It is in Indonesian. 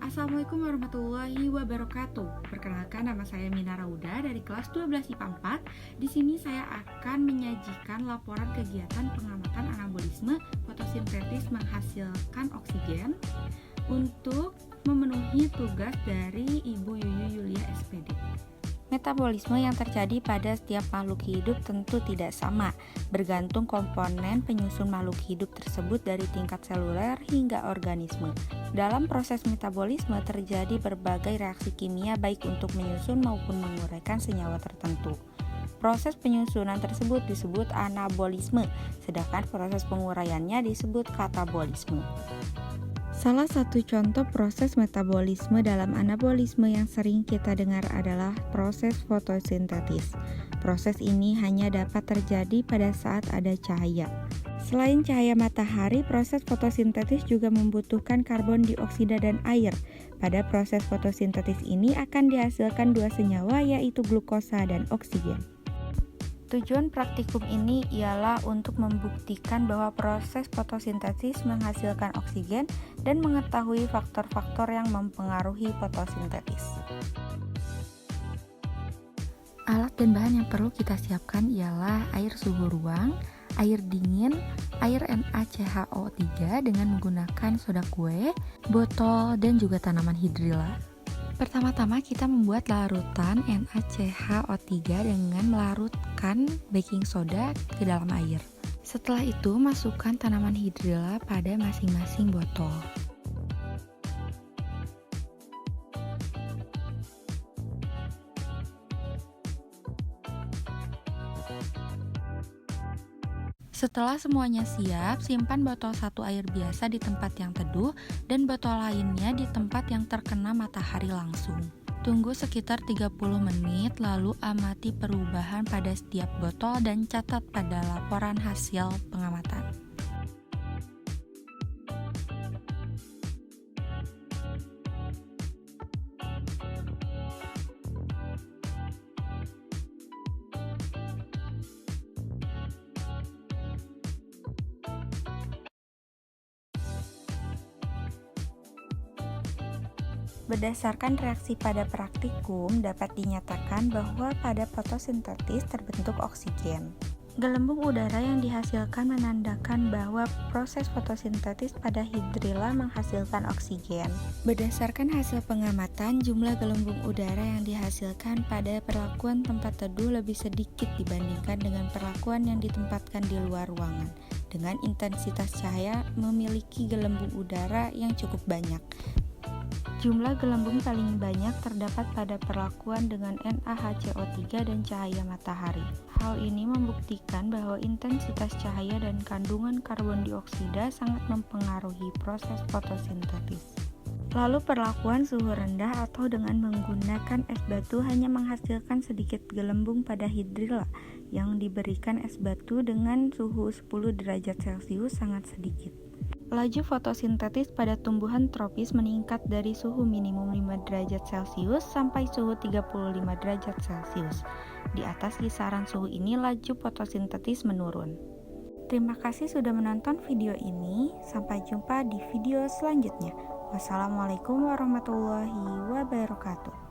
Assalamualaikum warahmatullahi wabarakatuh. Perkenalkan, nama saya Mina Rauda dari kelas 12 IPA 4. Di sini saya akan menyajikan laporan kegiatan pengamatan anabolisme fotosintesis menghasilkan oksigen untuk memenuhi tugas dari Ibu Yuyu Yulia SPD. Metabolisme yang terjadi pada setiap makhluk hidup tentu tidak sama, bergantung komponen penyusun makhluk hidup tersebut dari tingkat seluler hingga organisme. Dalam proses metabolisme terjadi berbagai reaksi kimia baik untuk menyusun maupun menguraikan senyawa tertentu. Proses penyusunan tersebut disebut anabolisme, sedangkan proses penguraiannya disebut katabolisme. Salah satu contoh proses metabolisme dalam anabolisme yang sering kita dengar adalah proses fotosintesis. Proses ini hanya dapat terjadi pada saat ada cahaya. Selain cahaya matahari, proses fotosintesis juga membutuhkan karbon dioksida dan air. Pada proses fotosintesis ini akan dihasilkan dua senyawa, yaitu glukosa dan oksigen. Tujuan praktikum ini ialah untuk membuktikan bahwa proses fotosintesis menghasilkan oksigen dan mengetahui faktor-faktor yang mempengaruhi fotosintesis. Alat dan bahan yang perlu kita siapkan ialah air suhu ruang, air dingin, air NaCHO3 dengan menggunakan soda kue, botol, dan juga tanaman hidrilla. Pertama-tama kita membuat larutan NaCHO3 dengan melarutkan baking soda ke dalam air. Setelah itu masukkan tanaman hidrilla pada masing-masing botol. Setelah semuanya siap, simpan botol satu air biasa di tempat yang teduh dan botol lainnya di tempat yang terkena matahari langsung. Tunggu sekitar 30 menit, lalu amati perubahan pada setiap botol dan catat pada laporan hasil pengamatan. Berdasarkan reaksi pada praktikum, dapat dinyatakan bahwa pada fotosintesis terbentuk oksigen. Gelembung udara yang dihasilkan menandakan bahwa proses fotosintesis pada hidrilla menghasilkan oksigen. Berdasarkan hasil pengamatan, jumlah gelembung udara yang dihasilkan pada perlakuan tempat teduh lebih sedikit dibandingkan dengan perlakuan yang ditempatkan di luar ruangan. Dengan intensitas cahaya memiliki gelembung udara yang cukup banyak. Jumlah gelembung paling banyak terdapat pada perlakuan dengan NaHCO3 dan cahaya matahari. Hal ini membuktikan bahwa intensitas cahaya dan kandungan karbon dioksida sangat mempengaruhi proses fotosintesis. Lalu perlakuan suhu rendah atau dengan menggunakan es batu hanya menghasilkan sedikit gelembung pada hidrilla yang diberikan es batu dengan suhu 10 derajat Celcius sangat sedikit. Laju fotosintesis pada tumbuhan tropis meningkat dari suhu minimum 5 derajat Celcius sampai suhu 35 derajat Celcius. Di atas kisaran suhu ini laju fotosintesis menurun. Terima kasih sudah menonton video ini. Sampai jumpa di video selanjutnya. Wassalamualaikum warahmatullahi wabarakatuh.